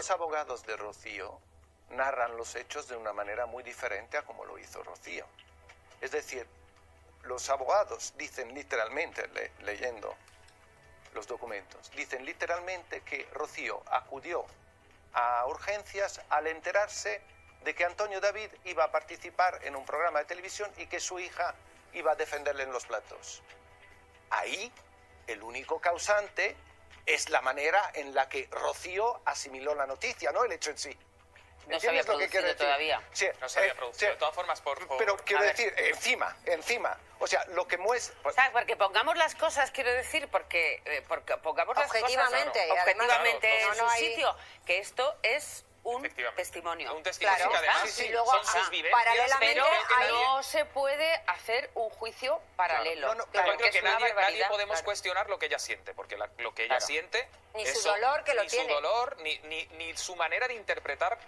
Los abogados de Rocío narran los hechos de una manera muy diferente a como lo hizo Rocío. Es decir, los abogados dicen literalmente, leyendo los documentos, dicen literalmente que Rocío acudió a urgencias al enterarse de que Antonio David iba a participar en un programa de televisión y que su hija iba a defenderle en los platos. Ahí, el único causante es la manera en la que Rocío asimiló la noticia, no el hecho en sí. No se había producido todavía. Sí, no se había producido. Sí. De todas formas, Pero quiero decir, encima. O sea, lo que muestra... O sea, porque pongamos las cosas, quiero decir, porque pongamos las cosas objetivamente en su sitio, que esto es un testimonio. Un testimonio que además y luego, son sus vivencias. Paralelamente, pero no se puede hacer un juicio paralelo. Yo creo que nadie podemos cuestionar lo que ella siente, porque lo que ella siente... Ni su dolor que lo tiene. Ni su dolor, ni su manera de interpretar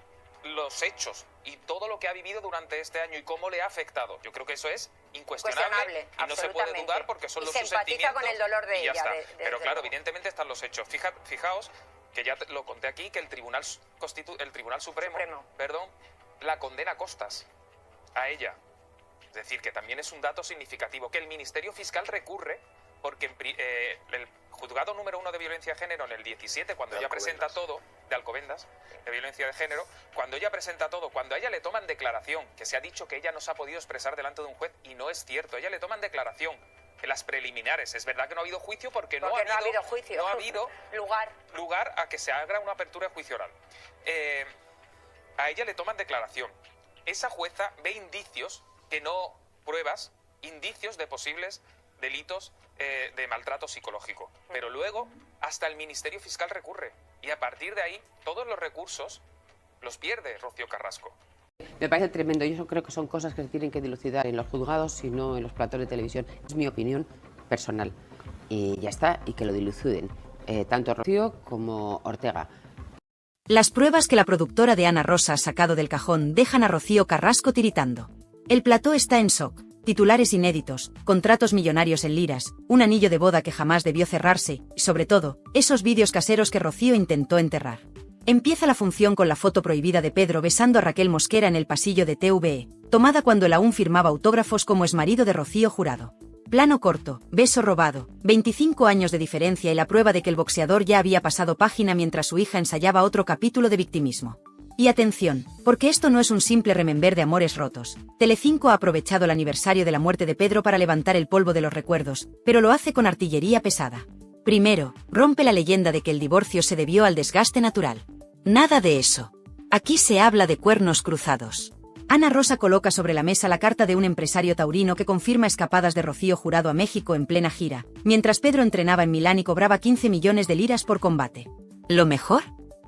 los hechos y todo lo que ha vivido durante este año y cómo le ha afectado. Yo creo que eso es incuestionable y no se puede dudar porque son los sus sentimientos. Se empatiza con el dolor de ella. Pero claro, evidentemente están los hechos. Fijaos que ya lo conté aquí, que el Tribunal Supremo, la condena a costas a ella. Es decir, que también es un dato significativo, que el Ministerio Fiscal recurre porque el juzgado número 1 de violencia de género en el 17, cuando ella presenta todo, de Alcobendas, de violencia de género, cuando ella presenta todo, cuando a ella le toman declaración, que se ha dicho que ella no se ha podido expresar delante de un juez, y no es cierto, a ella le toman declaración en las preliminares. Es verdad que no ha habido juicio porque no ha habido lugar a que se haga una apertura de juicio oral. A ella le toman declaración. Esa jueza ve indicios, que no pruebas, indicios de posibles delitos de maltrato psicológico. Pero luego hasta el Ministerio Fiscal recurre y a partir de ahí todos los recursos los pierde Rocío Carrasco. Me parece tremendo. Yo creo que son cosas que se tienen que dilucidar en los juzgados y no en los platos de televisión. Es mi opinión personal. Y ya está, y que lo diluciden. Tanto Rocío como Ortega. Las pruebas que la productora de Ana Rosa ha sacado del cajón dejan a Rocío Carrasco tiritando. El plató está en shock. Titulares inéditos, contratos millonarios en liras, un anillo de boda que jamás debió cerrarse, y sobre todo, esos vídeos caseros que Rocío intentó enterrar. Empieza la función con la foto prohibida de Pedro besando a Raquel Mosquera en el pasillo de TVE, tomada cuando él aún firmaba autógrafos como exmarido de Rocío Jurado. Plano corto, beso robado, 25 años de diferencia y la prueba de que el boxeador ya había pasado página mientras su hija ensayaba otro capítulo de victimismo. Y atención, porque esto no es un simple remember de amores rotos. Telecinco ha aprovechado el aniversario de la muerte de Pedro para levantar el polvo de los recuerdos, pero lo hace con artillería pesada. Primero, rompe la leyenda de que el divorcio se debió al desgaste natural. Nada de eso. Aquí se habla de cuernos cruzados. Ana Rosa coloca sobre la mesa la carta de un empresario taurino que confirma escapadas de Rocío Jurado a México en plena gira, mientras Pedro entrenaba en Milán y cobraba 15 millones de liras por combate. ¿Lo mejor?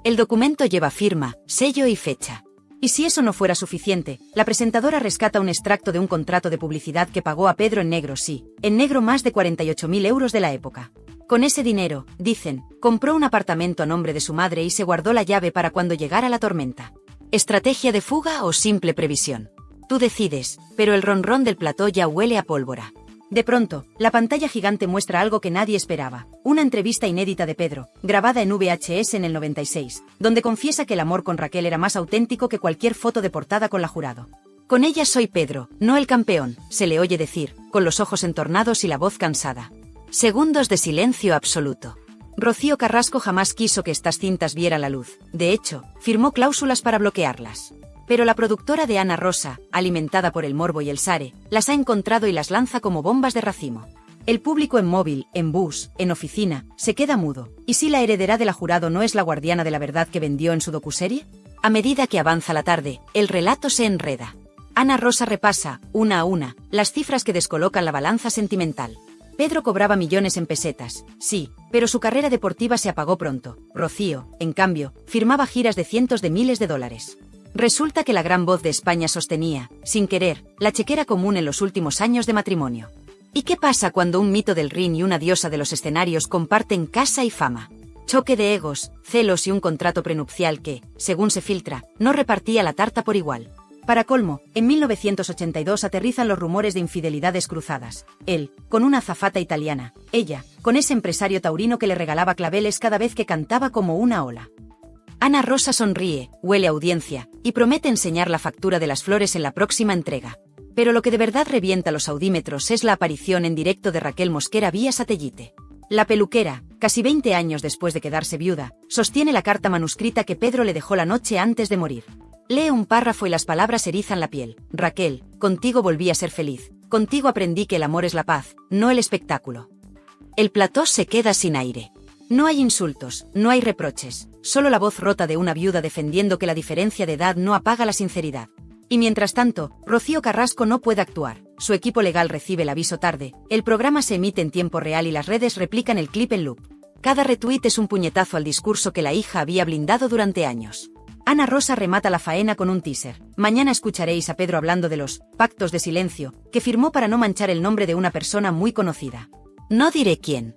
El documento lleva firma, sello y fecha. Y si eso no fuera suficiente, la presentadora rescata un extracto de un contrato de publicidad que pagó a Pedro en negro, en negro más de 48.000 euros de la época. Con ese dinero, dicen, compró un apartamento a nombre de su madre y se guardó la llave para cuando llegara la tormenta. ¿Estrategia de fuga o simple previsión? Tú decides, pero el ronrón del plató ya huele a pólvora. De pronto, la pantalla gigante muestra algo que nadie esperaba, una entrevista inédita de Pedro, grabada en VHS en el 96, donde confiesa que el amor con Raquel era más auténtico que cualquier foto de portada con la Jurado. Con ella soy Pedro, no el campeón, se le oye decir, con los ojos entornados y la voz cansada. Segundos de silencio absoluto. Rocío Carrasco jamás quiso que estas cintas vieran la luz, de hecho, firmó cláusulas para bloquearlas. Pero la productora de Ana Rosa, alimentada por el morbo y el sare, las ha encontrado y las lanza como bombas de racimo. El público en móvil, en bus, en oficina, se queda mudo. ¿Y si la heredera de la Jurado no es la guardiana de la verdad que vendió en su docuserie? A medida que avanza la tarde, el relato se enreda. Ana Rosa repasa, una a una, las cifras que descolocan la balanza sentimental. Pedro cobraba millones en pesetas, sí, pero su carrera deportiva se apagó pronto. Rocío, en cambio, firmaba giras de cientos de miles de dólares. Resulta que la gran voz de España sostenía, sin querer, la chequera común en los últimos años de matrimonio. ¿Y qué pasa cuando un mito del ring y una diosa de los escenarios comparten casa y fama? Choque de egos, celos y un contrato prenupcial que, según se filtra, no repartía la tarta por igual. Para colmo, en 1982 aterrizan los rumores de infidelidades cruzadas. Él, con una azafata italiana, ella, con ese empresario taurino que le regalaba claveles cada vez que cantaba como una ola. Ana Rosa sonríe, huele a audiencia, y promete enseñar la factura de las flores en la próxima entrega. Pero lo que de verdad revienta los audímetros es la aparición en directo de Raquel Mosquera vía satélite. La peluquera, casi 20 años después de quedarse viuda, sostiene la carta manuscrita que Pedro le dejó la noche antes de morir. Lee un párrafo y las palabras erizan la piel. Raquel, contigo volví a ser feliz. Contigo aprendí que el amor es la paz, no el espectáculo. El plató se queda sin aire. No hay insultos, no hay reproches, solo la voz rota de una viuda defendiendo que la diferencia de edad no apaga la sinceridad. Y mientras tanto, Rocío Carrasco no puede actuar, su equipo legal recibe el aviso tarde, el programa se emite en tiempo real y las redes replican el clip en loop. Cada retweet es un puñetazo al discurso que la hija había blindado durante años. Ana Rosa remata la faena con un teaser. Mañana escucharéis a Pedro hablando de los pactos de silencio, que firmó para no manchar el nombre de una persona muy conocida. No diré quién.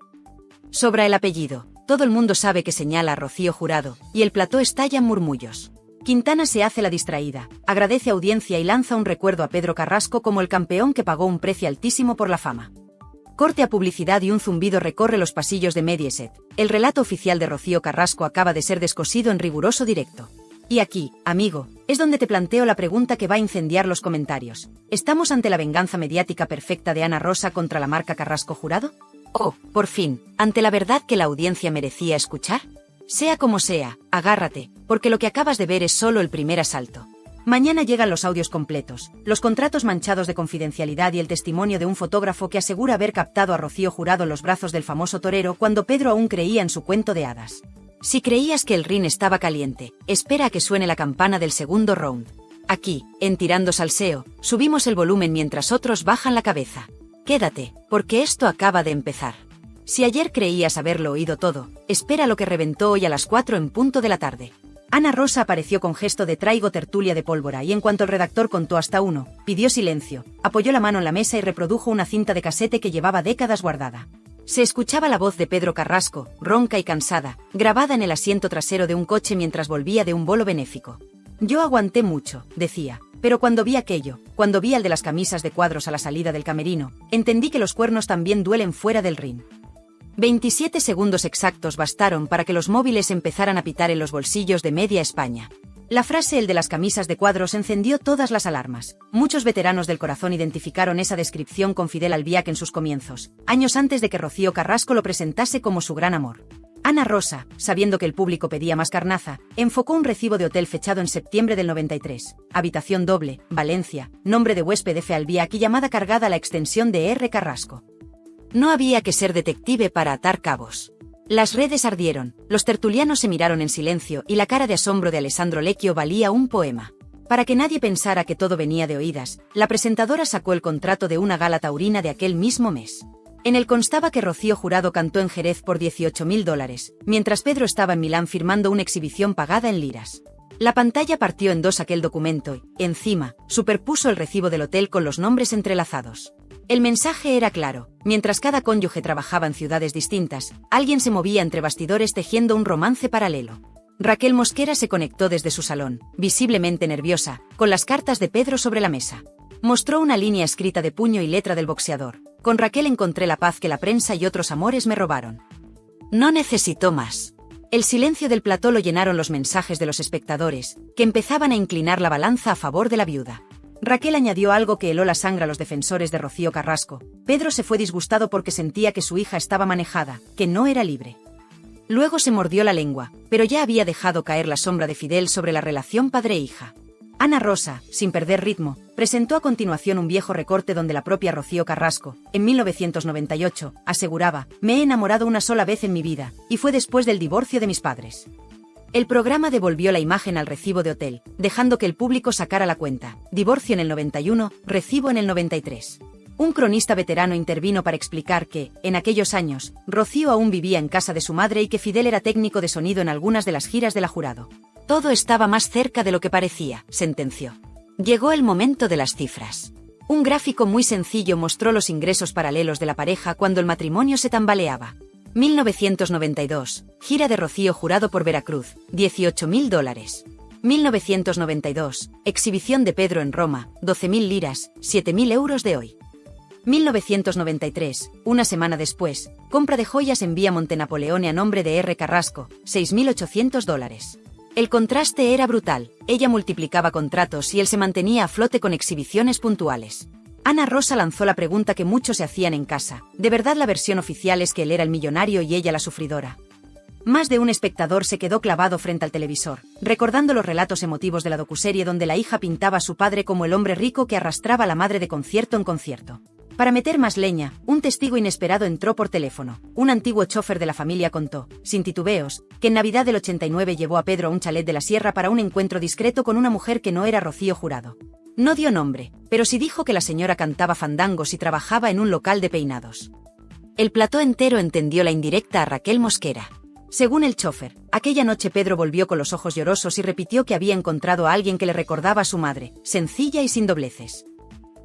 Sobra el apellido, todo el mundo sabe que señala a Rocío Jurado, y el plató estalla en murmullos. Quintana se hace la distraída, agradece audiencia y lanza un recuerdo a Pedro Carrasco como el campeón que pagó un precio altísimo por la fama. Corte a publicidad y un zumbido recorre los pasillos de Mediaset. El relato oficial de Rocío Carrasco acaba de ser descosido en riguroso directo. Y aquí, amigo, es donde te planteo la pregunta que va a incendiar los comentarios. ¿Estamos ante la venganza mediática perfecta de Ana Rosa contra la marca Carrasco Jurado? Oh, por fin, ante la verdad que la audiencia merecía escuchar. Sea como sea, agárrate, porque lo que acabas de ver es solo el primer asalto. Mañana llegan los audios completos, los contratos manchados de confidencialidad y el testimonio de un fotógrafo que asegura haber captado a Rocío Jurado en los brazos del famoso torero cuando Pedro aún creía en su cuento de hadas. Si creías que el ring estaba caliente, espera a que suene la campana del segundo round. Aquí, en Tirando Salseo, subimos el volumen mientras otros bajan la cabeza. Quédate, porque esto acaba de empezar. Si ayer creías haberlo oído todo, espera lo que reventó hoy a las 4 en punto de la tarde. Ana Rosa apareció con gesto de traigo tertulia de pólvora y en cuanto el redactor contó hasta 1, pidió silencio, apoyó la mano en la mesa y reprodujo una cinta de casete que llevaba décadas guardada. Se escuchaba la voz de Pedro Carrasco, ronca y cansada, grabada en el asiento trasero de un coche mientras volvía de un bolo benéfico. Yo aguanté mucho, decía, pero cuando vi aquello, cuando vi al de las camisas de cuadros a la salida del camerino, entendí que los cuernos también duelen fuera del ring. 27 segundos exactos bastaron para que los móviles empezaran a pitar en los bolsillos de media España. La frase "el de las camisas de cuadros" encendió todas las alarmas. Muchos veteranos del corazón identificaron esa descripción con Fidel Albiac en sus comienzos, años antes de que Rocío Carrasco lo presentase como su gran amor. Ana Rosa, sabiendo que el público pedía más carnaza, enfocó un recibo de hotel fechado en septiembre del 93, habitación doble, Valencia, nombre de huésped F. Albiac y llamada cargada a la extensión de R. Carrasco. No había que ser detective para atar cabos. Las redes ardieron, los tertulianos se miraron en silencio y la cara de asombro de Alessandro Lecchio valía un poema. Para que nadie pensara que todo venía de oídas, la presentadora sacó el contrato de una gala taurina de aquel mismo mes. En él constaba que Rocío Jurado cantó en Jerez por $18.000, mientras Pedro estaba en Milán firmando una exhibición pagada en liras. La pantalla partió en dos aquel documento y, encima, superpuso el recibo del hotel con los nombres entrelazados. El mensaje era claro, mientras cada cónyuge trabajaba en ciudades distintas, alguien se movía entre bastidores tejiendo un romance paralelo. Raquel Mosquera se conectó desde su salón, visiblemente nerviosa, con las cartas de Pedro sobre la mesa. Mostró una línea escrita de puño y letra del boxeador. Con Raquel encontré la paz que la prensa y otros amores me robaron. No necesitó más. El silencio del plató lo llenaron los mensajes de los espectadores, que empezaban a inclinar la balanza a favor de la viuda. Raquel añadió algo que heló la sangre a los defensores de Rocío Carrasco. Pedro se fue disgustado porque sentía que su hija estaba manejada, que no era libre. Luego se mordió la lengua, pero ya había dejado caer la sombra de Fidel sobre la relación padre-hija. Ana Rosa, sin perder ritmo, presentó a continuación un viejo recorte donde la propia Rocío Carrasco, en 1998, aseguraba: "Me he enamorado una sola vez en mi vida, y fue después del divorcio de mis padres". El programa devolvió la imagen al recibo de hotel, dejando que el público sacara la cuenta. Divorcio en el 91, recibo en el 93. Un cronista veterano intervino para explicar que, en aquellos años, Rocío aún vivía en casa de su madre y que Fidel era técnico de sonido en algunas de las giras de la Jurado. Todo estaba más cerca de lo que parecía, sentenció. Llegó el momento de las cifras. Un gráfico muy sencillo mostró los ingresos paralelos de la pareja cuando el matrimonio se tambaleaba. 1992, gira de Rocío Jurado por Veracruz, $18.000. 1992, exhibición de Pedro en Roma, 12.000 liras, 7.000 euros de hoy. 1993, una semana después, compra de joyas en Vía Montenapoleone a nombre de R. Carrasco, $6.800. El contraste era brutal, ella multiplicaba contratos y él se mantenía a flote con exhibiciones puntuales. Ana Rosa lanzó la pregunta que muchos se hacían en casa, ¿de verdad la versión oficial es que él era el millonario y ella la sufridora? Más de un espectador se quedó clavado frente al televisor, recordando los relatos emotivos de la docuserie donde la hija pintaba a su padre como el hombre rico que arrastraba a la madre de concierto en concierto. Para meter más leña, un testigo inesperado entró por teléfono. Un antiguo chofer de la familia contó, sin titubeos, que en Navidad del 89 llevó a Pedro a un chalet de la Sierra para un encuentro discreto con una mujer que no era Rocío Jurado. No dio nombre, pero sí dijo que la señora cantaba fandangos y trabajaba en un local de peinados. El plató entero entendió la indirecta a Raquel Mosquera. Según el chofer, aquella noche Pedro volvió con los ojos llorosos y repitió que había encontrado a alguien que le recordaba a su madre, sencilla y sin dobleces.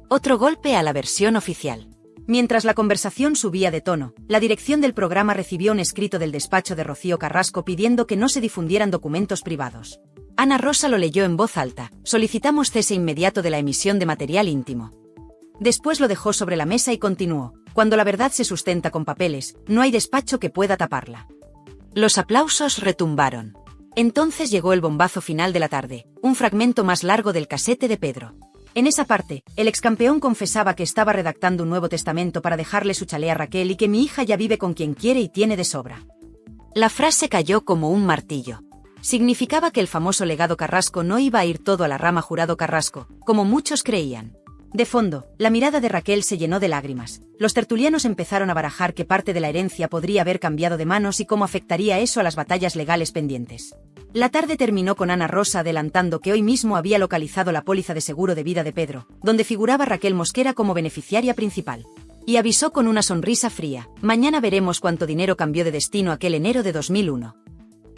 Otro golpe a la versión oficial. Mientras la conversación subía de tono, la dirección del programa recibió un escrito del despacho de Rocío Carrasco pidiendo que no se difundieran documentos privados. Ana Rosa lo leyó en voz alta, solicitamos cese inmediato de la emisión de material íntimo. Después lo dejó sobre la mesa y continuó, cuando la verdad se sustenta con papeles, no hay despacho que pueda taparla. Los aplausos retumbaron. Entonces llegó el bombazo final de la tarde, un fragmento más largo del casete de Pedro. En esa parte, el excampeón confesaba que estaba redactando un nuevo testamento para dejarle su chalet a Raquel y que mi hija ya vive con quien quiere y tiene de sobra. La frase cayó como un martillo. Significaba que el famoso legado Carrasco no iba a ir todo a la rama Jurado Carrasco, como muchos creían. De fondo, la mirada de Raquel se llenó de lágrimas. Los tertulianos empezaron a barajar qué parte de la herencia podría haber cambiado de manos y cómo afectaría eso a las batallas legales pendientes. La tarde terminó con Ana Rosa adelantando que hoy mismo había localizado la póliza de seguro de vida de Pedro, donde figuraba Raquel Mosquera como beneficiaria principal. Y avisó con una sonrisa fría, mañana veremos cuánto dinero cambió de destino aquel enero de 2001.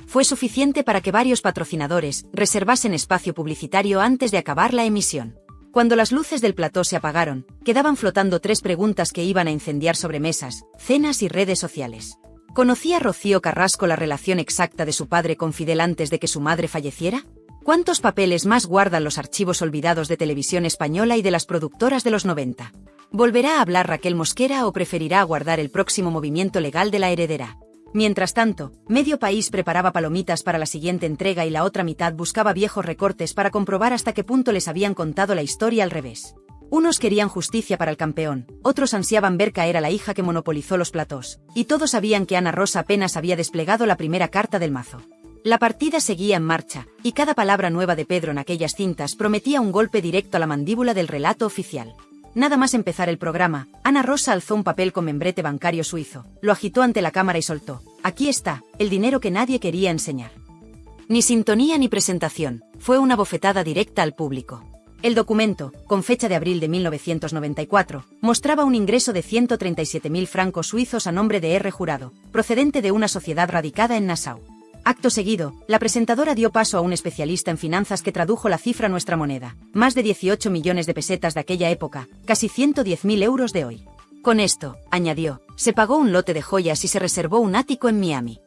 Fue suficiente para que varios patrocinadores reservasen espacio publicitario antes de acabar la emisión. Cuando las luces del plató se apagaron, quedaban flotando 3 preguntas que iban a incendiar sobremesas, cenas y redes sociales. ¿Conocía Rocío Carrasco la relación exacta de su padre con Fidel antes de que su madre falleciera? ¿Cuántos papeles más guardan los archivos olvidados de Televisión Española y de las productoras de los 90? ¿Volverá a hablar Raquel Mosquera o preferirá aguardar el próximo movimiento legal de la heredera? Mientras tanto, medio país preparaba palomitas para la siguiente entrega y la otra mitad buscaba viejos recortes para comprobar hasta qué punto les habían contado la historia al revés. Unos querían justicia para el campeón, otros ansiaban ver caer a la hija que monopolizó los platós, y todos sabían que Ana Rosa apenas había desplegado la primera carta del mazo. La partida seguía en marcha, y cada palabra nueva de Pedro en aquellas cintas prometía un golpe directo a la mandíbula del relato oficial. Nada más empezar el programa, Ana Rosa alzó un papel con membrete bancario suizo, lo agitó ante la cámara y soltó. Aquí está, el dinero que nadie quería enseñar. Ni sintonía ni presentación, fue una bofetada directa al público. El documento, con fecha de abril de 1994, mostraba un ingreso de 137.000 francos suizos a nombre de R. Jurado, procedente de una sociedad radicada en Nassau. Acto seguido, la presentadora dio paso a un especialista en finanzas que tradujo la cifra a nuestra moneda, más de 18 millones de pesetas de aquella época, casi 110.000 euros de hoy. Con esto, añadió, se pagó un lote de joyas y se reservó un ático en Miami.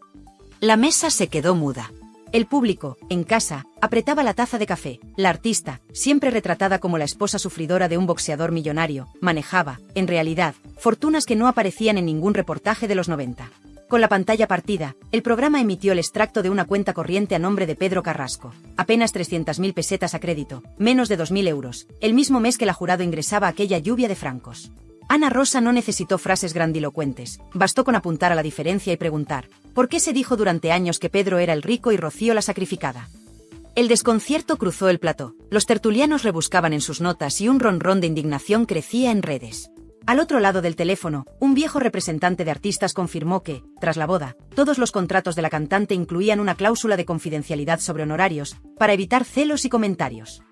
La mesa se quedó muda. El público, en casa, apretaba la taza de café. La artista, siempre retratada como la esposa sufridora de un boxeador millonario, manejaba, en realidad, fortunas que no aparecían en ningún reportaje de los 90. Con la pantalla partida, el programa emitió el extracto de una cuenta corriente a nombre de Pedro Carrasco. Apenas 300.000 pesetas a crédito, menos de 2.000 euros, el mismo mes que la Jurado ingresaba aquella lluvia de francos. Ana Rosa no necesitó frases grandilocuentes, bastó con apuntar a la diferencia y preguntar, ¿por qué se dijo durante años que Pedro era el rico y Rocío la sacrificada? El desconcierto cruzó el plató, los tertulianos rebuscaban en sus notas y un ronrón de indignación crecía en redes. Al otro lado del teléfono, un viejo representante de artistas confirmó que, tras la boda, todos los contratos de la cantante incluían una cláusula de confidencialidad sobre honorarios, para evitar celos y comentarios.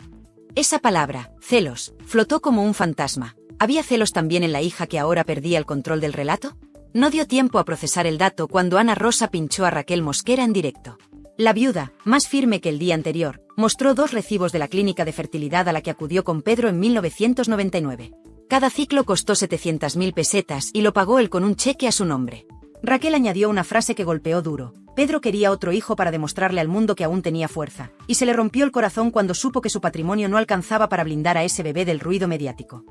Esa palabra, celos, flotó como un fantasma. ¿Había celos también en la hija que ahora perdía el control del relato? No dio tiempo a procesar el dato cuando Ana Rosa pinchó a Raquel Mosquera en directo. La viuda, más firme que el día anterior, mostró 2 recibos de la clínica de fertilidad a la que acudió con Pedro en 1999. Cada ciclo costó 700.000 pesetas y lo pagó él con un cheque a su nombre. Raquel añadió una frase que golpeó duro. Pedro quería otro hijo para demostrarle al mundo que aún tenía fuerza, y se le rompió el corazón cuando supo que su patrimonio no alcanzaba para blindar a ese bebé del ruido mediático.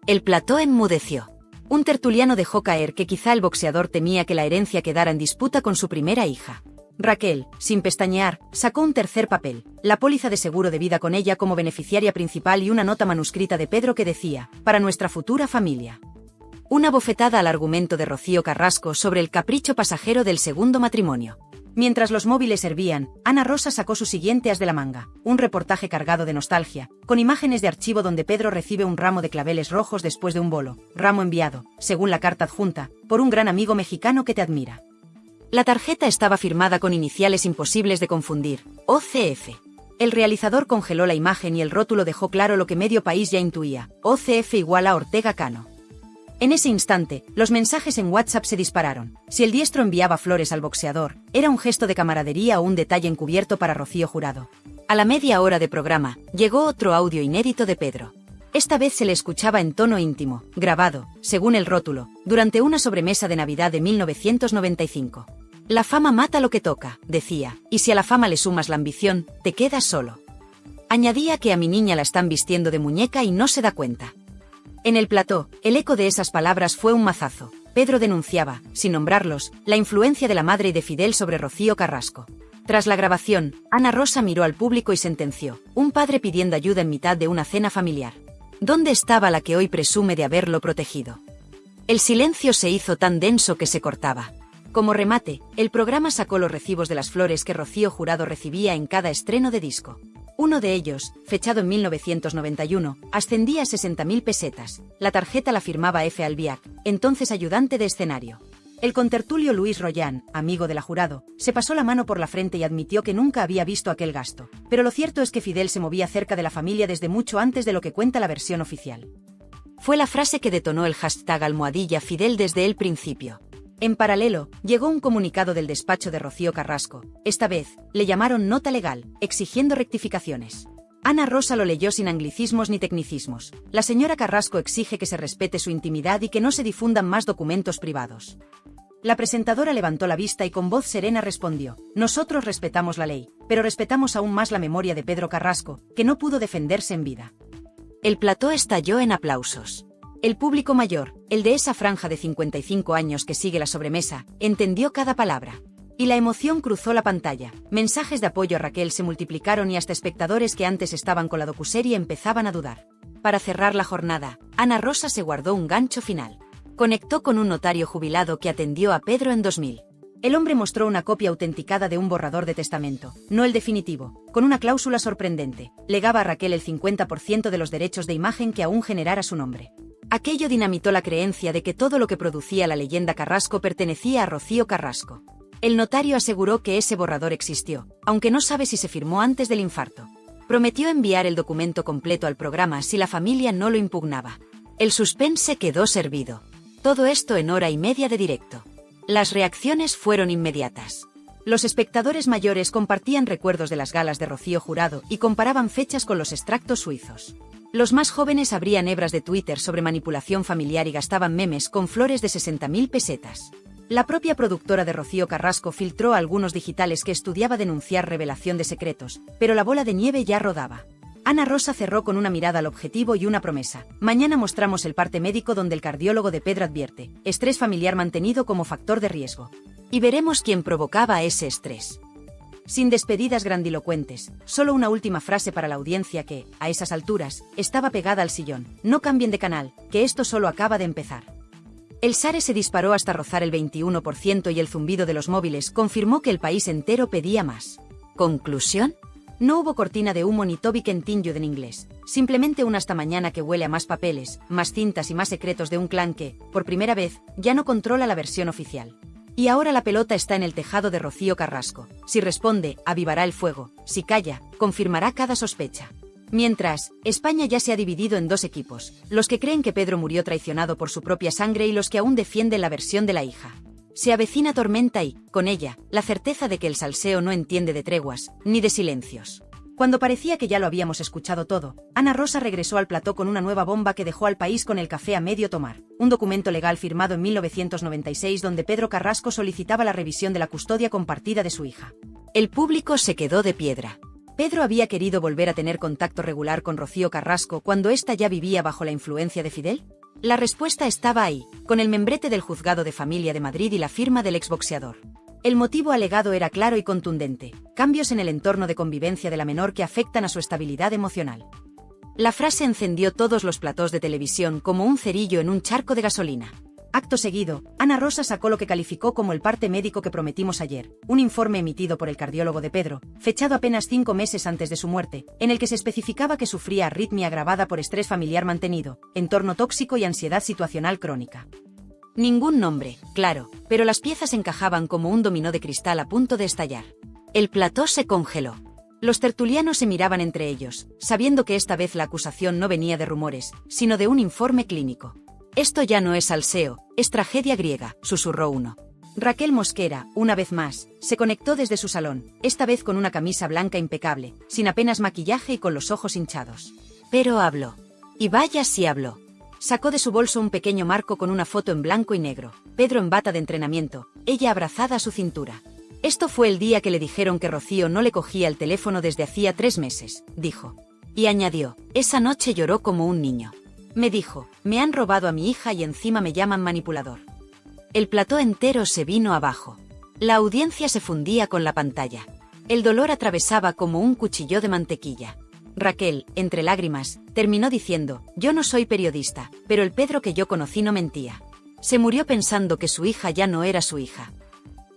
El plató enmudeció. Un tertuliano dejó caer que quizá el boxeador temía que la herencia quedara en disputa con su primera hija. Raquel, sin pestañear, sacó un tercer papel, la póliza de seguro de vida con ella como beneficiaria principal y una nota manuscrita de Pedro que decía, para nuestra futura familia. Una bofetada al argumento de Rocío Carrasco sobre el capricho pasajero del segundo matrimonio. Mientras los móviles hervían, Ana Rosa sacó su siguiente as de la manga, un reportaje cargado de nostalgia, con imágenes de archivo donde Pedro recibe un ramo de claveles rojos después de un bolo, ramo enviado, según la carta adjunta, por un gran amigo mexicano que te admira. La tarjeta estaba firmada con iniciales imposibles de confundir, OCF. El realizador congeló la imagen y el rótulo dejó claro lo que medio país ya intuía, OCF igual a Ortega Cano. En ese instante, los mensajes en WhatsApp se dispararon. Si el diestro enviaba flores al boxeador, era un gesto de camaradería o un detalle encubierto para Rocío Jurado. A la media hora de programa, llegó otro audio inédito de Pedro. Esta vez se le escuchaba en tono íntimo, grabado, según el rótulo, durante una sobremesa de Navidad de 1995. La fama mata lo que toca, decía, y si a la fama le sumas la ambición, te quedas solo. Añadía que a mi niña la están vistiendo de muñeca y no se da cuenta. En el plató, el eco de esas palabras fue un mazazo. Pedro denunciaba, sin nombrarlos, la influencia de la madre y de Fidel sobre Rocío Carrasco. Tras la grabación, Ana Rosa miró al público y sentenció, un padre pidiendo ayuda en mitad de una cena familiar. ¿Dónde estaba la que hoy presume de haberlo protegido? El silencio se hizo tan denso que se cortaba. Como remate, el programa sacó los recibos de las flores que Rocío Jurado recibía en cada estreno de disco. Uno de ellos, fechado en 1991, ascendía a 60.000 pesetas. La tarjeta la firmaba F. Albiac, entonces ayudante de escenario. El contertulio Luis Rollán, amigo de la Jurado, se pasó la mano por la frente y admitió que nunca había visto aquel gasto. Pero lo cierto es que Fidel se movía cerca de la familia desde mucho antes de lo que cuenta la versión oficial. Fue la frase que detonó el hashtag #Fidel desde el principio. En paralelo, llegó un comunicado del despacho de Rocío Carrasco. Esta vez, le llamaron nota legal, exigiendo rectificaciones. Ana Rosa lo leyó sin anglicismos ni tecnicismos. La señora Carrasco exige que se respete su intimidad y que no se difundan más documentos privados. La presentadora levantó la vista y con voz serena respondió, nosotros respetamos la ley, pero respetamos aún más la memoria de Pedro Carrasco, que no pudo defenderse en vida. El plató estalló en aplausos. El público mayor, el de esa franja de 55 años que sigue la sobremesa, entendió cada palabra. Y la emoción cruzó la pantalla. Mensajes de apoyo a Raquel se multiplicaron y hasta espectadores que antes estaban con la docuserie empezaban a dudar. Para cerrar la jornada, Ana Rosa se guardó un gancho final. Conectó con un notario jubilado que atendió a Pedro en 2000. El hombre mostró una copia autenticada de un borrador de testamento, no el definitivo, con una cláusula sorprendente. Legaba a Raquel el 50% de los derechos de imagen que aún generara su nombre. Aquello dinamitó la creencia de que todo lo que producía la leyenda Carrasco pertenecía a Rocío Carrasco. El notario aseguró que ese borrador existió, aunque no sabe si se firmó antes del infarto. Prometió enviar el documento completo al programa si la familia no lo impugnaba. El suspense quedó servido. Todo esto en hora y media de directo. Las reacciones fueron inmediatas. Los espectadores mayores compartían recuerdos de las galas de Rocío Jurado y comparaban fechas con los extractos suizos. Los más jóvenes abrían hebras de Twitter sobre manipulación familiar y gastaban memes con flores de 60.000 pesetas. La propia productora de Rocío Carrasco filtró algunos digitales que estudiaba denunciar revelación de secretos, pero la bola de nieve ya rodaba. Ana Rosa cerró con una mirada al objetivo y una promesa. Mañana mostramos el parte médico donde el cardiólogo de Pedro advierte, estrés familiar mantenido como factor de riesgo. Y veremos quién provocaba ese estrés. Sin despedidas grandilocuentes, solo una última frase para la audiencia que, a esas alturas, estaba pegada al sillón. No cambien de canal, que esto solo acaba de empezar. El SARE se disparó hasta rozar el 21% y el zumbido de los móviles confirmó que el país entero pedía más. ¿Conclusión? No hubo cortina de humo ni Toby Continued en inglés, simplemente un hasta mañana que huele a más papeles, más cintas y más secretos de un clan que, por primera vez, ya no controla la versión oficial. Y ahora la pelota está en el tejado de Rocío Carrasco. Si responde, avivará el fuego. Si calla, confirmará cada sospecha. Mientras, España ya se ha dividido en dos equipos, los que creen que Pedro murió traicionado por su propia sangre y los que aún defienden la versión de la hija. Se avecina tormenta y, con ella, la certeza de que el salseo no entiende de treguas, ni de silencios. Cuando parecía que ya lo habíamos escuchado todo, Ana Rosa regresó al plató con una nueva bomba que dejó al país con el café a medio tomar. Un documento legal firmado en 1996 donde Pedro Carrasco solicitaba la revisión de la custodia compartida de su hija. El público se quedó de piedra. ¿Pedro había querido volver a tener contacto regular con Rocío Carrasco cuando ésta ya vivía bajo la influencia de Fidel? La respuesta estaba ahí, con el membrete del Juzgado de Familia de Madrid y la firma del exboxeador. El motivo alegado era claro y contundente: cambios en el entorno de convivencia de la menor que afectan a su estabilidad emocional. La frase encendió todos los platós de televisión como un cerillo en un charco de gasolina. Acto seguido, Ana Rosa sacó lo que calificó como el parte médico que prometimos ayer, un informe emitido por el cardiólogo de Pedro, fechado apenas 5 meses antes de su muerte, en el que se especificaba que sufría arritmia agravada por estrés familiar mantenido, entorno tóxico y ansiedad situacional crónica. Ningún nombre, claro, pero las piezas encajaban como un dominó de cristal a punto de estallar. El plató se congeló. Los tertulianos se miraban entre ellos, sabiendo que esta vez la acusación no venía de rumores, sino de un informe clínico. «Esto ya no es salseo, es tragedia griega», susurró uno. Raquel Mosquera, una vez más, se conectó desde su salón, esta vez con una camisa blanca impecable, sin apenas maquillaje y con los ojos hinchados. Pero habló. Y vaya si habló. Sacó de su bolso un pequeño marco con una foto en blanco y negro, Pedro en bata de entrenamiento, ella abrazada a su cintura. «Esto fue el día que le dijeron que Rocío no le cogía el teléfono desde hacía 3 meses», dijo. Y añadió: «Esa noche lloró como un niño. Me dijo, me han robado a mi hija y encima me llaman manipulador». El plató entero se vino abajo. La audiencia se fundía con la pantalla. El dolor atravesaba como un cuchillo de mantequilla. Raquel, entre lágrimas, terminó diciendo: «Yo no soy periodista, pero el Pedro que yo conocí no mentía. Se murió pensando que su hija ya no era su hija».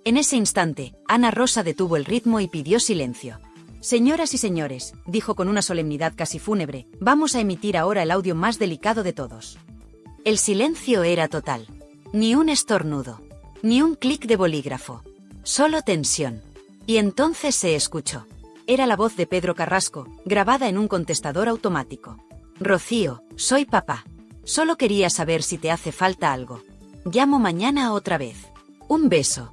En ese instante, Ana Rosa detuvo el ritmo y pidió silencio. «Señoras y señores», dijo con una solemnidad casi fúnebre, «vamos a emitir ahora el audio más delicado de todos». El silencio era total. Ni un estornudo. Ni un clic de bolígrafo. Solo tensión. Y entonces se escuchó. Era la voz de Pedro Carrasco, grabada en un contestador automático. «Rocío, soy papá. Solo quería saber si te hace falta algo. Llamo mañana otra vez. Un beso».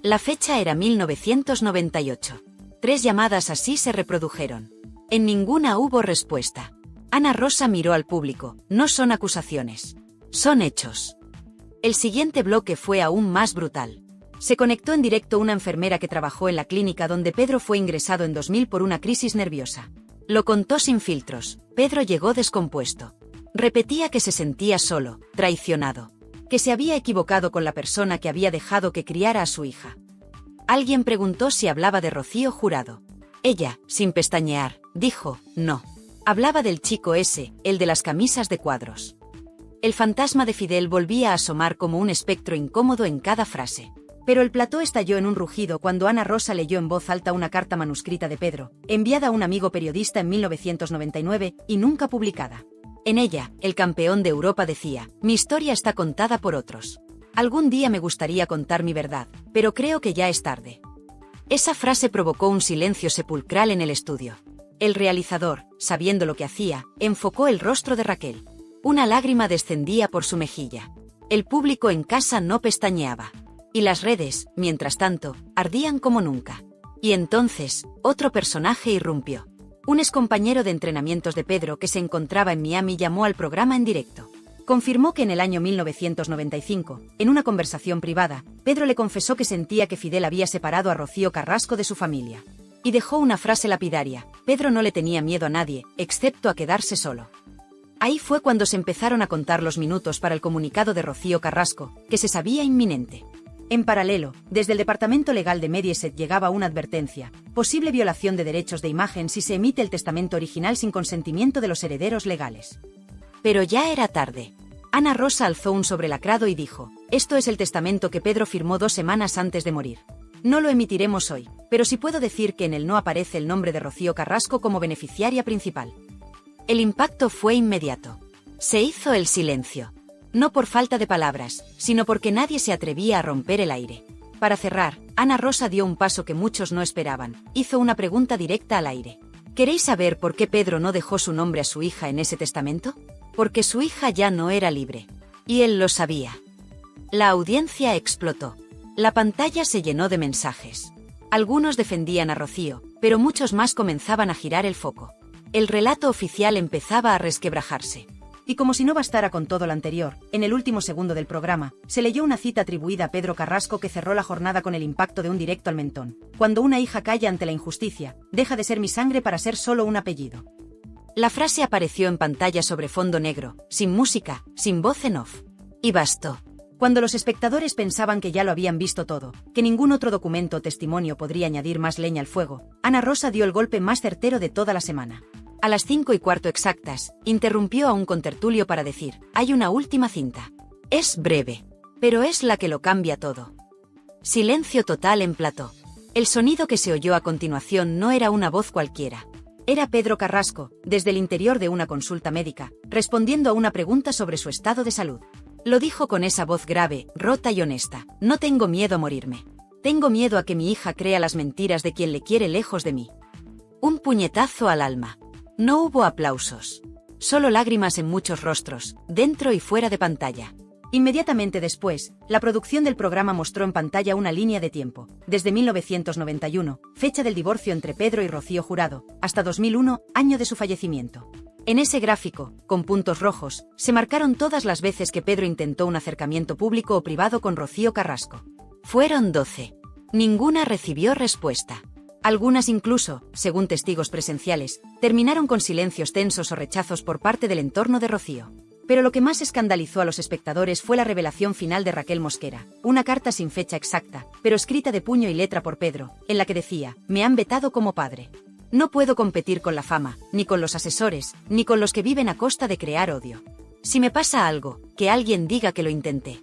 La fecha era 1998. 3 llamadas así se reprodujeron. En ninguna hubo respuesta. Ana Rosa miró al público. No son acusaciones. Son hechos. El siguiente bloque fue aún más brutal. Se conectó en directo una enfermera que trabajó en la clínica donde Pedro fue ingresado en 2000 por una crisis nerviosa. Lo contó sin filtros. Pedro llegó descompuesto. Repetía que se sentía solo, traicionado. Que se había equivocado con la persona que había dejado que criara a su hija. Alguien preguntó si hablaba de Rocío Jurado. Ella, sin pestañear, dijo: «No». Hablaba del chico ese, el de las camisas de cuadros. El fantasma de Fidel volvía a asomar como un espectro incómodo en cada frase. Pero el plató estalló en un rugido cuando Ana Rosa leyó en voz alta una carta manuscrita de Pedro, enviada a un amigo periodista en 1999 y nunca publicada. En ella, el campeón de Europa decía: «Mi historia está contada por otros. Algún día me gustaría contar mi verdad, pero creo que ya es tarde». Esa frase provocó un silencio sepulcral en el estudio. El realizador, sabiendo lo que hacía, enfocó el rostro de Raquel. Una lágrima descendía por su mejilla. El público en casa no pestañeaba. Y las redes, mientras tanto, ardían como nunca. Y entonces, otro personaje irrumpió. Un excompañero de entrenamientos de Pedro que se encontraba en Miami llamó al programa en directo. Confirmó que en el año 1995, en una conversación privada, Pedro le confesó que sentía que Fidel había separado a Rocío Carrasco de su familia. Y dejó una frase lapidaria: «Pedro no le tenía miedo a nadie, excepto a quedarse solo». Ahí fue cuando se empezaron a contar los minutos para el comunicado de Rocío Carrasco, que se sabía inminente. En paralelo, desde el departamento legal de Mediaset llegaba una advertencia: posible violación de derechos de imagen si se emite el testamento original sin consentimiento de los herederos legales. Pero ya era tarde. Ana Rosa alzó un sobrelacrado y dijo: «Esto es el testamento que Pedro firmó 2 semanas antes de morir. No lo emitiremos hoy, pero sí puedo decir que en él no aparece el nombre de Rocío Carrasco como beneficiaria principal». El impacto fue inmediato. Se hizo el silencio. No por falta de palabras, sino porque nadie se atrevía a romper el aire. Para cerrar, Ana Rosa dio un paso que muchos no esperaban. Hizo una pregunta directa al aire. ¿Queréis saber por qué Pedro no dejó su nombre a su hija en ese testamento? Porque su hija ya no era libre. Y él lo sabía. La audiencia explotó. La pantalla se llenó de mensajes. Algunos defendían a Rocío, pero muchos más comenzaban a girar el foco. El relato oficial empezaba a resquebrajarse. Y como si no bastara con todo lo anterior, en el último segundo del programa, se leyó una cita atribuida a Pedro Carrasco que cerró la jornada con el impacto de un directo al mentón. Cuando una hija calla ante la injusticia, deja de ser mi sangre para ser solo un apellido. La frase apareció en pantalla sobre fondo negro, sin música, sin voz en off. Y bastó. Cuando los espectadores pensaban que ya lo habían visto todo, que ningún otro documento o testimonio podría añadir más leña al fuego, Ana Rosa dio el golpe más certero de toda la semana. A las 5:15 exactas, interrumpió a un contertulio para decir: hay una última cinta. Es breve, pero es la que lo cambia todo. Silencio total en plató. El sonido que se oyó a continuación no era una voz cualquiera. Era Pedro Carrasco, desde el interior de una consulta médica, respondiendo a una pregunta sobre su estado de salud. Lo dijo con esa voz grave, rota y honesta: no tengo miedo a morirme. Tengo miedo a que mi hija crea las mentiras de quien le quiere lejos de mí. Un puñetazo al alma. No hubo aplausos. Solo lágrimas en muchos rostros, dentro y fuera de pantalla. Inmediatamente después, la producción del programa mostró en pantalla una línea de tiempo, desde 1991, fecha del divorcio entre Pedro y Rocío Jurado, hasta 2001, año de su fallecimiento. En ese gráfico, con puntos rojos, se marcaron todas las veces que Pedro intentó un acercamiento público o privado con Rocío Carrasco. Fueron 12. Ninguna recibió respuesta. Algunas incluso, según testigos presenciales, terminaron con silencios tensos o rechazos por parte del entorno de Rocío. Pero lo que más escandalizó a los espectadores fue la revelación final de Raquel Mosquera, una carta sin fecha exacta, pero escrita de puño y letra por Pedro, en la que decía: me han vetado como padre. No puedo competir con la fama, ni con los asesores, ni con los que viven a costa de crear odio. Si me pasa algo, que alguien diga que lo intenté.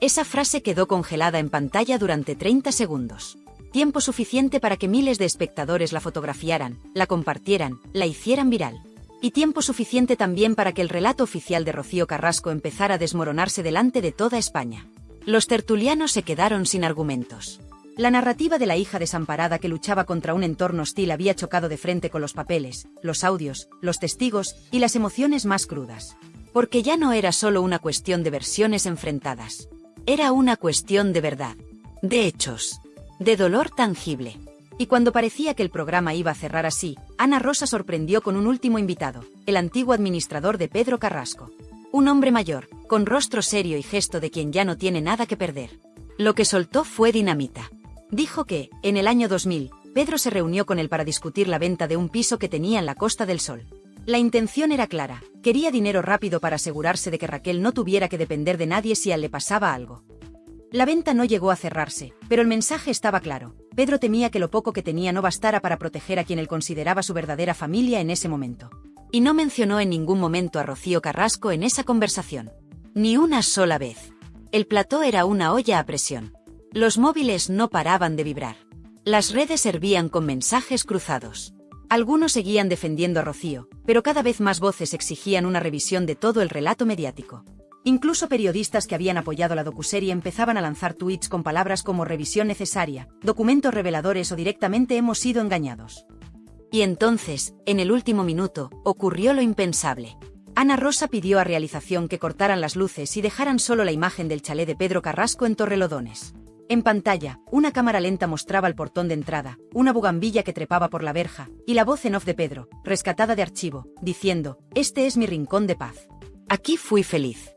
Esa frase quedó congelada en pantalla durante 30 segundos. Tiempo suficiente para que miles de espectadores la fotografiaran, la compartieran, la hicieran viral. Y tiempo suficiente también para que el relato oficial de Rocío Carrasco empezara a desmoronarse delante de toda España. Los tertulianos se quedaron sin argumentos. La narrativa de la hija desamparada que luchaba contra un entorno hostil había chocado de frente con los papeles, los audios, los testigos y las emociones más crudas. Porque ya no era solo una cuestión de versiones enfrentadas. Era una cuestión de verdad, de hechos, de dolor tangible. Y cuando parecía que el programa iba a cerrar así, Ana Rosa sorprendió con un último invitado, el antiguo administrador de Pedro Carrasco. Un hombre mayor, con rostro serio y gesto de quien ya no tiene nada que perder. Lo que soltó fue dinamita. Dijo que, en el año 2000, Pedro se reunió con él para discutir la venta de un piso que tenía en la Costa del Sol. La intención era clara: quería dinero rápido para asegurarse de que Raquel no tuviera que depender de nadie si a él le pasaba algo. La venta no llegó a cerrarse, pero el mensaje estaba claro. Pedro temía que lo poco que tenía no bastara para proteger a quien él consideraba su verdadera familia en ese momento. Y no mencionó en ningún momento a Rocío Carrasco en esa conversación. Ni una sola vez. El plató era una olla a presión. Los móviles no paraban de vibrar. Las redes hervían con mensajes cruzados. Algunos seguían defendiendo a Rocío, pero cada vez más voces exigían una revisión de todo el relato mediático. Incluso periodistas que habían apoyado la docuserie empezaban a lanzar tweets con palabras como revisión necesaria, documentos reveladores o directamente hemos sido engañados. Y entonces, en el último minuto, ocurrió lo impensable. Ana Rosa pidió a realización que cortaran las luces y dejaran solo la imagen del chalet de Pedro Carrasco en Torrelodones. En pantalla, una cámara lenta mostraba el portón de entrada, una bugambilla que trepaba por la verja, y la voz en off de Pedro, rescatada de archivo, diciendo: este es mi rincón de paz. Aquí fui feliz.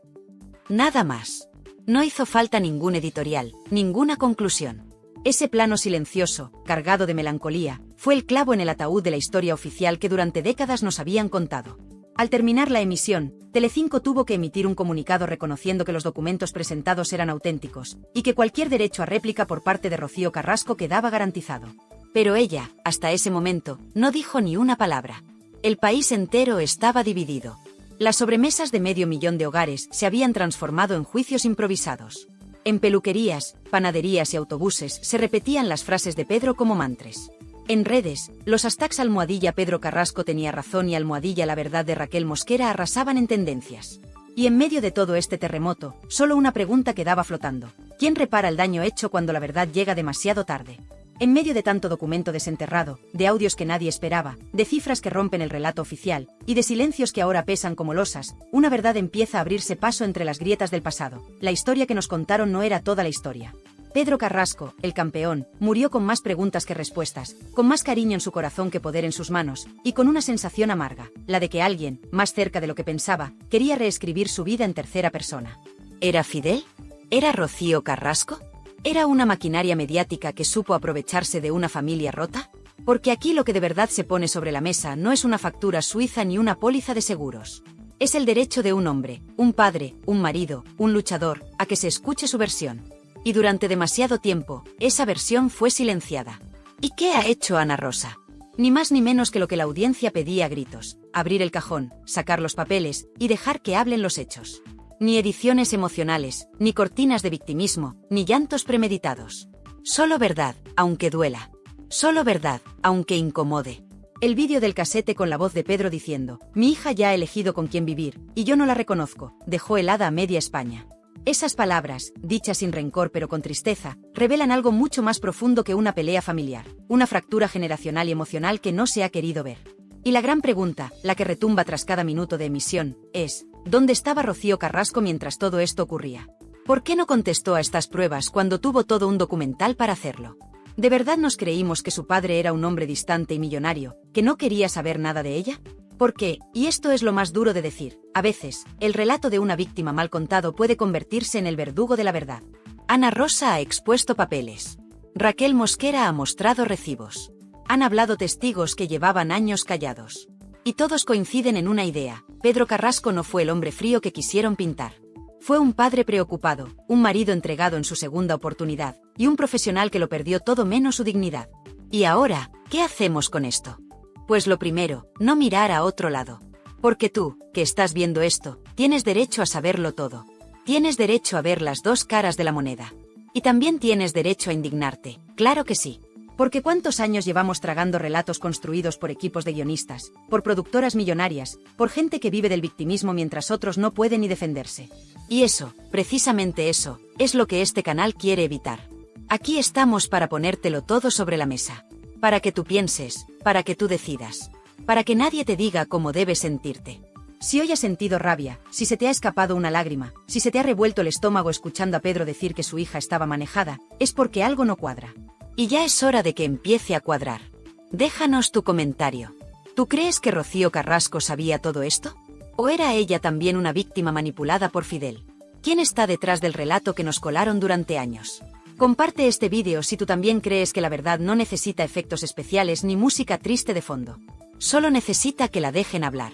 Nada más. No hizo falta ningún editorial, ninguna conclusión. Ese plano silencioso, cargado de melancolía, fue el clavo en el ataúd de la historia oficial que durante décadas nos habían contado. Al terminar la emisión, Telecinco tuvo que emitir un comunicado reconociendo que los documentos presentados eran auténticos, y que cualquier derecho a réplica por parte de Rocío Carrasco quedaba garantizado. Pero ella, hasta ese momento, no dijo ni una palabra. El país entero estaba dividido. Las sobremesas de 500.000 de hogares se habían transformado en juicios improvisados. En peluquerías, panaderías y autobuses se repetían las frases de Pedro como mantras. En redes, los hashtags almohadilla Pedro Carrasco tenía razón y almohadilla la verdad de Raquel Mosquera arrasaban en tendencias. Y en medio de todo este terremoto, solo una pregunta quedaba flotando: ¿quién repara el daño hecho cuando la verdad llega demasiado tarde? En medio de tanto documento desenterrado, de audios que nadie esperaba, de cifras que rompen el relato oficial, y de silencios que ahora pesan como losas, una verdad empieza a abrirse paso entre las grietas del pasado. La historia que nos contaron no era toda la historia. Pedro Carrasco, el campeón, murió con más preguntas que respuestas, con más cariño en su corazón que poder en sus manos, y con una sensación amarga, la de que alguien, más cerca de lo que pensaba, quería reescribir su vida en tercera persona. ¿Era Fidel? ¿Era Rocío Carrasco? ¿Era una maquinaria mediática que supo aprovecharse de una familia rota? Porque aquí lo que de verdad se pone sobre la mesa no es una factura suiza ni una póliza de seguros. Es el derecho de un hombre, un padre, un marido, un luchador, a que se escuche su versión. Y durante demasiado tiempo, esa versión fue silenciada. ¿Y qué ha hecho Ana Rosa? Ni más ni menos que lo que la audiencia pedía a gritos: abrir el cajón, sacar los papeles y dejar que hablen los hechos. Ni ediciones emocionales, ni cortinas de victimismo, ni llantos premeditados. Solo verdad, aunque duela. Solo verdad, aunque incomode. El vídeo del casete con la voz de Pedro diciendo: mi hija ya ha elegido con quién vivir, y yo no la reconozco, dejó helada a media España. Esas palabras, dichas sin rencor pero con tristeza, revelan algo mucho más profundo que una pelea familiar, una fractura generacional y emocional que no se ha querido ver. Y la gran pregunta, la que retumba tras cada minuto de emisión, es: ¿dónde estaba Rocío Carrasco mientras todo esto ocurría? ¿Por qué no contestó a estas pruebas cuando tuvo todo un documental para hacerlo? ¿De verdad nos creímos que su padre era un hombre distante y millonario, que no quería saber nada de ella? Porque, y esto es lo más duro de decir, a veces, el relato de una víctima mal contado puede convertirse en el verdugo de la verdad. Ana Rosa ha expuesto papeles. Raquel Mosquera ha mostrado recibos. Han hablado testigos que llevaban años callados. Y todos coinciden en una idea: Pedro Carrasco no fue el hombre frío que quisieron pintar. Fue un padre preocupado, un marido entregado en su segunda oportunidad, y un profesional que lo perdió todo menos su dignidad. Y ahora, ¿qué hacemos con esto? Pues lo primero, no mirar a otro lado. Porque tú, que estás viendo esto, tienes derecho a saberlo todo. Tienes derecho a ver las dos caras de la moneda. Y también tienes derecho a indignarte, claro que sí. Porque ¿cuántos años llevamos tragando relatos construidos por equipos de guionistas, por productoras millonarias, por gente que vive del victimismo mientras otros no pueden ni defenderse? Y eso, precisamente eso, es lo que este canal quiere evitar. Aquí estamos para ponértelo todo sobre la mesa. Para que tú pienses, para que tú decidas. Para que nadie te diga cómo debes sentirte. Si hoy has sentido rabia, si se te ha escapado una lágrima, si se te ha revuelto el estómago escuchando a Pedro decir que su hija estaba manejada, es porque algo no cuadra. Y ya es hora de que empiece a cuadrar. Déjanos tu comentario. ¿Tú crees que Rocío Carrasco sabía todo esto? ¿O era ella también una víctima manipulada por Fidel? ¿Quién está detrás del relato que nos colaron durante años? Comparte este vídeo si tú también crees que la verdad no necesita efectos especiales ni música triste de fondo. Solo necesita que la dejen hablar.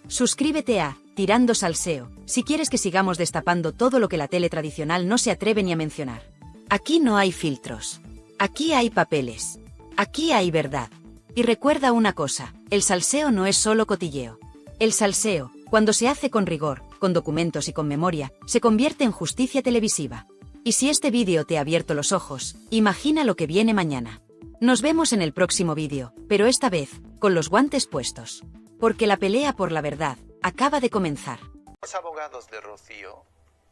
Suscríbete a Tirando Salseo si quieres que sigamos destapando todo lo que la tele tradicional no se atreve ni a mencionar. Aquí no hay filtros. Aquí hay papeles. Aquí hay verdad. Y recuerda una cosa, el salseo no es solo cotilleo. El salseo, cuando se hace con rigor, con documentos y con memoria, se convierte en justicia televisiva. Y si este vídeo te ha abierto los ojos, imagina lo que viene mañana. Nos vemos en el próximo vídeo, pero esta vez, con los guantes puestos. Porque la pelea por la verdad acaba de comenzar. Los abogados de Rocío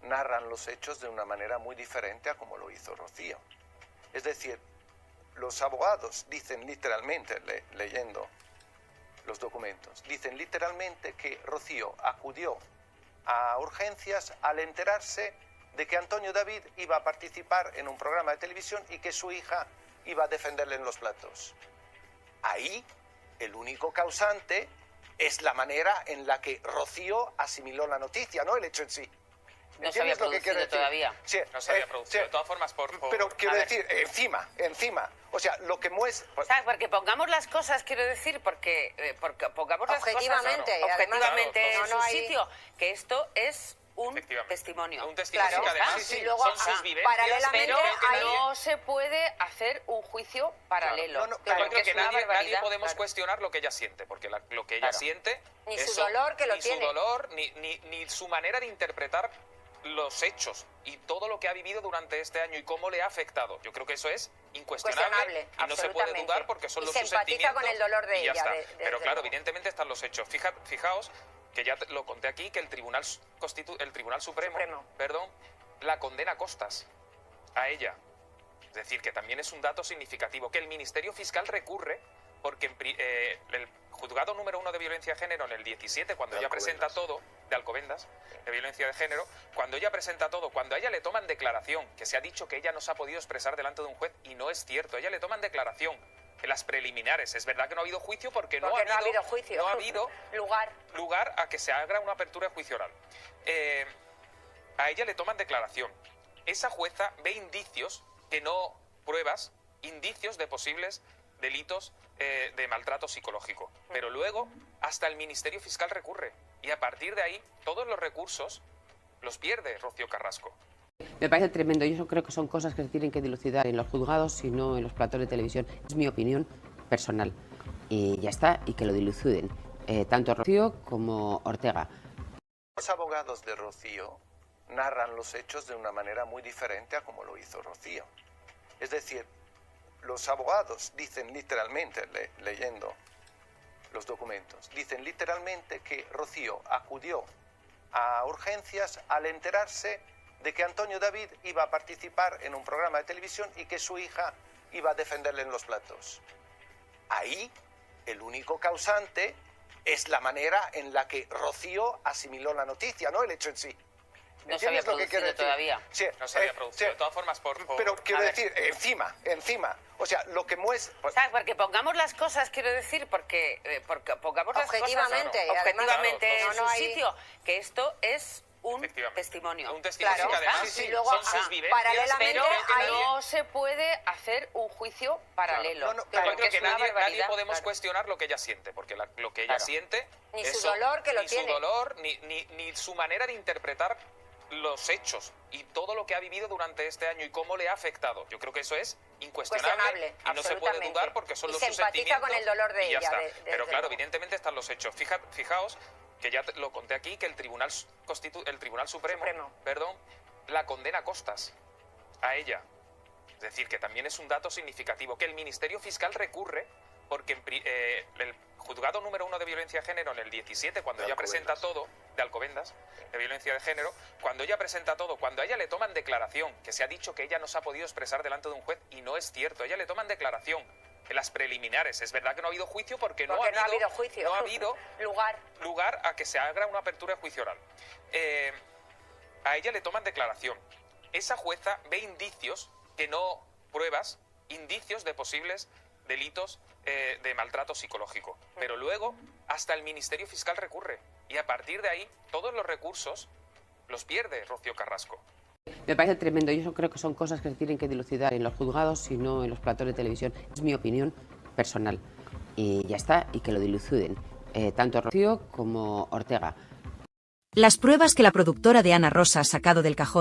narran los hechos de una manera muy diferente a como lo hizo Rocío. Es decir, los abogados dicen literalmente, leyendo los documentos, dicen literalmente que Rocío acudió a urgencias al enterarse de que Antonio David iba a participar en un programa de televisión y que su hija iba a defenderle en los platos. Ahí, el único causante es la manera en la que Rocío asimiló la noticia, no el hecho en sí. No se había producido todavía. Sí, no se había producido. De todas formas, pero quiero decir, encima. O sea, lo que muestra... ¿Sabes? Porque pongamos las cosas, quiero decir, porque pongamos las cosas objetivamente en su sitio, que esto es un testimonio. Un testimonio que además y luego, son sus vivencias. Paralelamente, pero no se puede hacer un juicio paralelo. Claro. Yo creo que nadie podemos cuestionar lo que ella siente, porque lo que ella siente... Ni su dolor que lo tiene. Ni su dolor, ni su manera de interpretar los hechos y todo lo que ha vivido durante este año y cómo le ha afectado. Yo creo que eso es incuestionable y no se puede dudar porque son los sus sentimientos. Se empatiza con el dolor de ella. Pero claro, evidentemente están los hechos. Fijaos que ya lo conté aquí, que el Tribunal Supremo, la condena a costas a ella. Es decir, que también es un dato significativo, que el Ministerio Fiscal recurre porque el juzgado número 1 de violencia de género en el 17, cuando ella presenta todo, de Alcobendas, de violencia de género, cuando ella presenta todo, cuando a ella le toman declaración, que se ha dicho que ella no se ha podido expresar delante de un juez, y no es cierto, a ella le toman declaración en las preliminares. Es verdad que no ha habido juicio porque no ha habido lugar a que se haga una apertura de juicio oral. A ella le toman declaración. Esa jueza ve indicios, que no pruebas, indicios de posibles delitos de maltrato psicológico. Pero luego hasta el Ministerio Fiscal recurre y a partir de ahí todos los recursos los pierde Rocío Carrasco. Me parece tremendo. Yo creo que son cosas que se tienen que dilucidar en los juzgados y no en los platos de televisión. Es mi opinión personal. Y ya está, y que lo diluciden. Tanto Rocío como Ortega. Los abogados de Rocío narran los hechos de una manera muy diferente a como lo hizo Rocío. Es decir, los abogados dicen literalmente, leyendo los documentos, dicen literalmente que Rocío acudió a urgencias al enterarse de que Antonio David iba a participar en un programa de televisión y que su hija iba a defenderle en los platos. Ahí, el único causante es la manera en la que Rocío asimiló la noticia, no el hecho en sí. No se había producido todavía. Sí, no se había producido. Sí. De todas formas, Pero quiero decir, encima. O sea, lo que muestra... O sea, porque pongamos las cosas, quiero decir, porque pongamos las cosas objetivamente en su sitio, que esto es un testimonio. Un testimonio que además y luego, son sus vivencias. Paralelamente, pero no se puede hacer un juicio paralelo. Claro. Yo creo que nadie podemos cuestionar lo que ella siente, porque lo que ella siente... Ni su dolor que lo tiene. Ni su dolor, ni su manera de interpretar los hechos y todo lo que ha vivido durante este año y cómo le ha afectado. Yo creo que eso es incuestionable y no se puede dudar porque son los sus sentimientos. Con el dolor de ella. Pero claro, evidentemente están los hechos. Fijaos que ya lo conté aquí, que el Tribunal Supremo, la condena a costas a ella. Es decir, que también es un dato significativo, que el Ministerio Fiscal recurre porque el juzgado número 1 de violencia de género en el 17, cuando ella presenta todo, de Alcobendas, de violencia de género, cuando ella presenta todo, cuando a ella le toman declaración, que se ha dicho que ella no se ha podido expresar delante de un juez, y no es cierto, a ella le toman declaración en las preliminares. Es verdad que no ha habido juicio porque no ha habido lugar a que se haga una apertura de juicio oral. A ella le toman declaración. Esa jueza ve indicios, que no pruebas, indicios de posibles delitos de maltrato psicológico. Pero luego hasta el Ministerio Fiscal recurre y a partir de ahí todos los recursos los pierde Rocío Carrasco. Me parece tremendo. Yo creo que son cosas que se tienen que dilucidar en los juzgados y no en los platos de televisión. Es mi opinión personal. Y ya está, y que lo diluciden. Tanto Rocío como Ortega. Las pruebas que la productora de Ana Rosa ha sacado del cajón